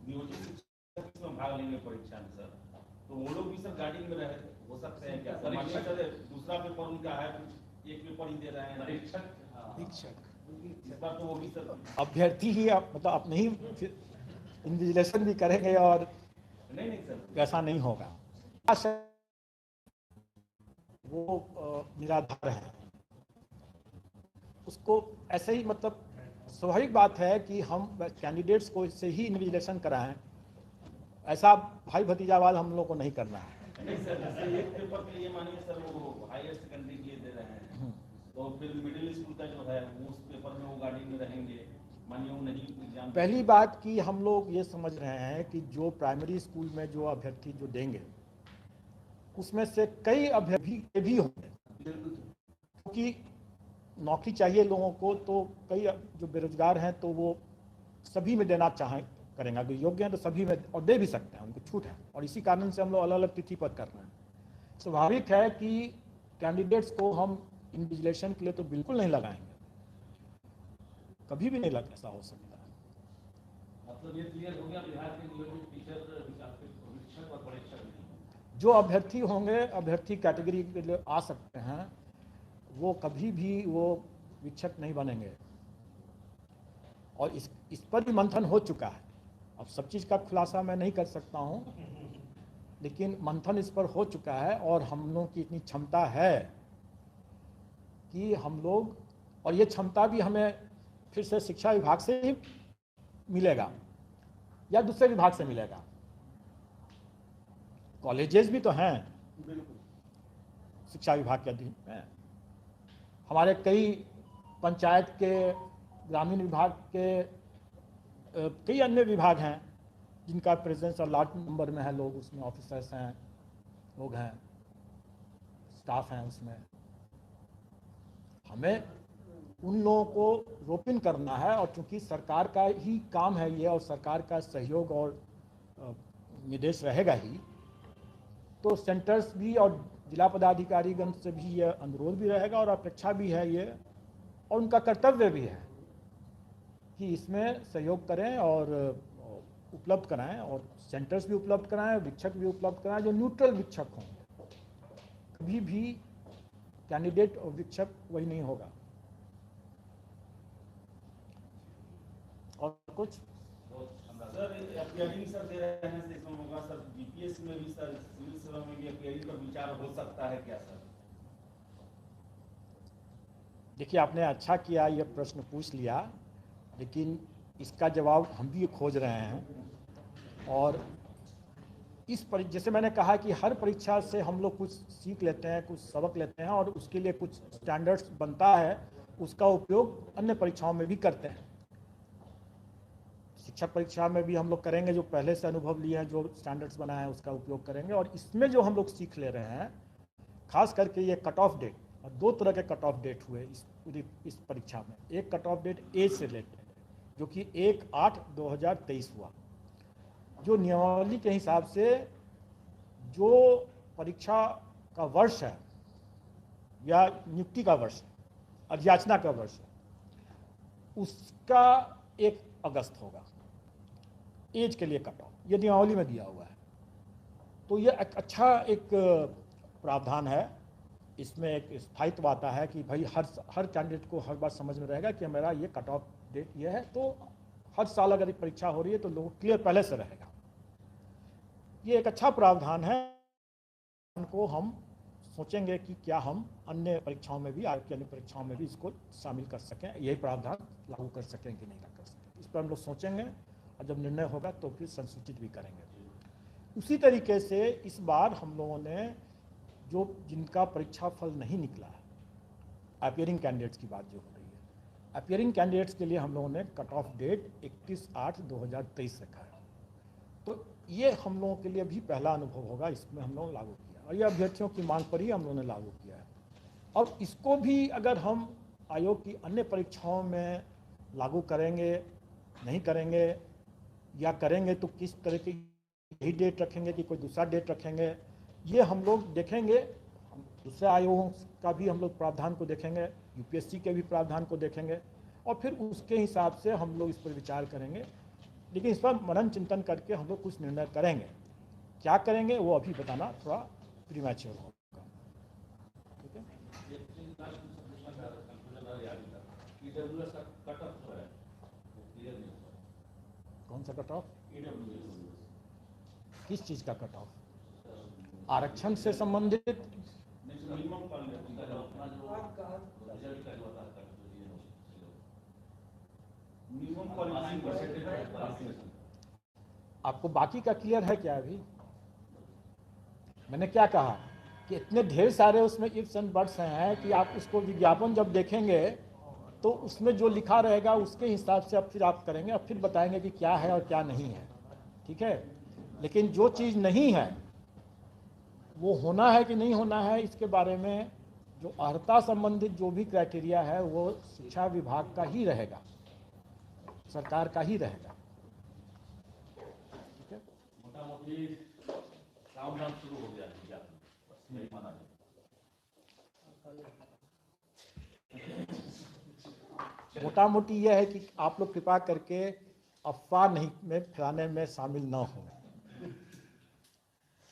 नियोजित शिक्षक इसमें भाग लेंगे परीक्षा में सर, तो वो लोग भी सर गाइडिंग में रहे हो सकते हैं क्या? परीक्षा सर दूसरा पेपर उनका है, एक पेपर ही दे रहे हैं शिक्षक, इस बार तो वो भी सर अभ्यर्थी ही मतलब अपने ही इन्विजिलेशन भी करेंगे और नहीं सर ऐसा नहीं होगा। वो निराधार है, उसको ऐसे ही मतलब स्वाभाविक बात है कि हम कैंडिडेट्स को इससे ही इन्विजिलेशन कराएं, ऐसा भाई भतीजावाद हम लोग को नहीं करना है। नहीं सर, जैसे एक पेपर के लिए मानिए सर वो हायर सेकेंडरी के लिए दे रहे हैं, तो फिर मिडिल स्कूल का जो है उस पेपर में वो गाड़ी में रहेंगे, मानिए वो नहीं एग्जाम। पहली बात कि हम लोग ये समझ रहे हैं कि जो प्राइमरी स्कूल में जो अभ्यर्थी जो देंगे उसमें से कई अभ्यर्थी भी होंगे, क्योंकि नौकरी चाहिए लोगों को, तो कई जो बेरोजगार हैं तो वो सभी में देना करेंगे, अगर योग्य हैं तो सभी में और दे भी सकते हैं, उनको छूट है। और इसी कारण से हम लोग अलग अलग तिथि पर कर रहे हैं। स्वाभाविक है कि कैंडिडेट्स को हम इन्विजिलेशन के लिए तो बिल्कुल नहीं लगाएंगे, कभी भी नहीं लग ऐसा हो सकता है। मतलब ये क्लियर हो गया बिहार के नियोजित टीचर शिक्षक और परीक्षक जो अभ्यर्थी होंगे, अभ्यर्थी कैटेगरी के लिए आ सकते हैं, वो कभी भी वो शिक्षक नहीं बनेंगे। और इस पर भी मंथन हो चुका है। अब सब चीज़ का खुलासा मैं नहीं कर सकता हूँ, लेकिन मंथन इस पर हो चुका है और हम लोगों की इतनी क्षमता है कि हम लोग, और ये क्षमता भी हमें फिर से शिक्षा विभाग से ही मिलेगा या दूसरे विभाग से मिलेगा। कॉलेजेस भी तो हैं शिक्षा विभाग के अधीन में, हमारे कई पंचायत के, ग्रामीण विभाग के कई अन्य विभाग हैं जिनका प्रेजेंस और लार्ज नंबर में है लोग, उसमें ऑफिसर्स हैं, लोग हैं, स्टाफ हैं उसमें। हमें उन लोगों को रोपिन करना है, और चूंकि सरकार का ही काम है ये और सरकार का सहयोग और निर्देश रहेगा ही, तो सेंटर्स भी और जिला पदाधिकारीगण से भी ये अनुरोध भी रहेगा और अपेक्षा भी है ये, और उनका कर्तव्य भी है कि इसमें सहयोग करें और उपलब्ध कराएं, और सेंटर्स भी उपलब्ध कराएं, शिक्षक भी उपलब्ध कराएं जो न्यूट्रल शिक्षक हों। कभी भी कैंडिडेट और शिक्षक वही नहीं होगा। और कुछ सर अपीयरिंग सर दे रहे हैं, इसमें होगा सर जीपीएस में भी, सर सिविल सेवा में भी अपीयरिंग पर विचार हो सकता है क्या सर? देखिए, आपने अच्छा किया ये प्रश्न पूछ लिया, लेकिन इसका जवाब हम भी खोज रहे हैं। और जैसे मैंने कहा कि हर परीक्षा से हम लोग कुछ सीख लेते हैं, कुछ सबक लेते हैं, और उसके लिए कुछ स्टैंडर्ड्स बनता है, उसका उपयोग अन्य परीक्षाओं में भी करते हैं। शिक्षक परीक्षा में भी हम लोग करेंगे, जो पहले से अनुभव लिए हैं, जो स्टैंडर्ड्स बनाए हैं उसका उपयोग करेंगे। और इसमें जो हम लोग सीख ले रहे हैं, खास करके ये कट ऑफ डेट, और 2 तरह के कट ऑफ डेट हुए इस परीक्षा में। एक कट ऑफ डेट एज से रिलेटेड, जो कि 1/8/2023 हुआ। जो नियमावली के हिसाब से जो परीक्षा का वर्ष है या नियुक्ति का वर्ष है, अध्याचना का वर्ष है, उसका 1 अगस्त होगा एज के लिए कट ऑफ, ये नियमावली में दिया हुआ है। तो ये अच्छा एक प्रावधान है, इसमें एक स्थायित्व आता है कि भाई हर कैंडिडेट को हर बार समझ में रहेगा कि मेरा ये कट ऑफ डेट ये है, तो हर साल अगर एक परीक्षा हो रही है तो लोग क्लियर पहले से रहेगा। ये एक अच्छा प्रावधान है, उनको हम सोचेंगे कि क्या हम अन्य परीक्षाओं में भी, आयोग की अन्य परीक्षाओं में भी इसको शामिल कर सकें, यही प्रावधान लागू कर सकें कि नहीं कर सकें, इस पर हम लोग सोचेंगे और जब निर्णय होगा तो फिर संसूचित भी करेंगे। उसी तरीके से इस बार हम लोगों ने जो जिनका परीक्षा फल नहीं निकला है, अपीयरिंग कैंडिडेट्स की बात जो हो रही है, अपीयरिंग कैंडिडेट्स के लिए हम लोगों ने कट ऑफ डेट 31/8/2023 रखा है। तो ये हम लोगों के लिए भी पहला अनुभव होगा, इसमें हम लोग लागू किया और ये अभ्यर्थियों की मांग पर ही हम लोगों ने लागू किया है। और इसको भी अगर हम आयोग की अन्य परीक्षाओं में लागू करेंगे, नहीं करेंगे या करेंगे तो किस तरह की यही डेट रखेंगे कि कोई दूसरा डेट रखेंगे, ये हम लोग देखेंगे। दूसरे आयोगों का भी हम लोग प्रावधान को देखेंगे, यूपीएससी के भी प्रावधान को देखेंगे और फिर उसके हिसाब से हम लोग इस पर विचार करेंगे। लेकिन इस पर मनन चिंतन करके हम लोग कुछ निर्णय करेंगे, क्या करेंगे वो अभी बताना थोड़ा प्रीमैच्योर होगा। ठीक है, कौन सा कट ऑफ, किस चीज का कट ऑफ, आरक्षण से संबंधित? आपको बाकी का क्लियर है क्या? अभी मैंने क्या कहा कि इतने ढेर सारे उसमें इफ्स एंड बट्स हैं कि आप उसको विज्ञापन जब देखेंगे तो उसमें जो लिखा रहेगा उसके हिसाब से अब फिर आप करेंगे, अब फिर बताएंगे कि क्या है और क्या नहीं है। ठीक है, लेकिन जो चीज़ नहीं है वो होना है कि नहीं होना है, इसके बारे में जो अर्हता संबंधित जो भी क्राइटेरिया है वो शिक्षा विभाग का ही रहेगा, सरकार का ही रहेगा। ठीक है, मोटा-मोटी काउंटडाउन शुरू हो गया है, नहीं माना जाए। मोटा मोटी यह है कि आप लोग कृपा करके अफवाह नहीं में फैलाने में शामिल न हो।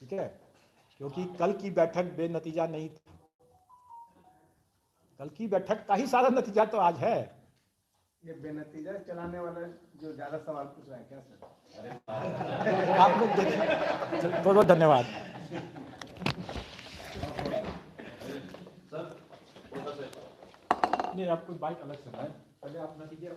ठीक है, क्योंकि कल की बैठक बेनतीजा नहीं थी, कल की बैठक का ही सारा नतीजा तो आज है। ये बेनतीजा चलाने वाला जो ज्यादा सवाल पूछ रहा है क्या सर? आप लोग देखिए, बहुत बहुत धन्यवाद। नहीं, आपको बाइक अलग से है, पहले आप नतीजा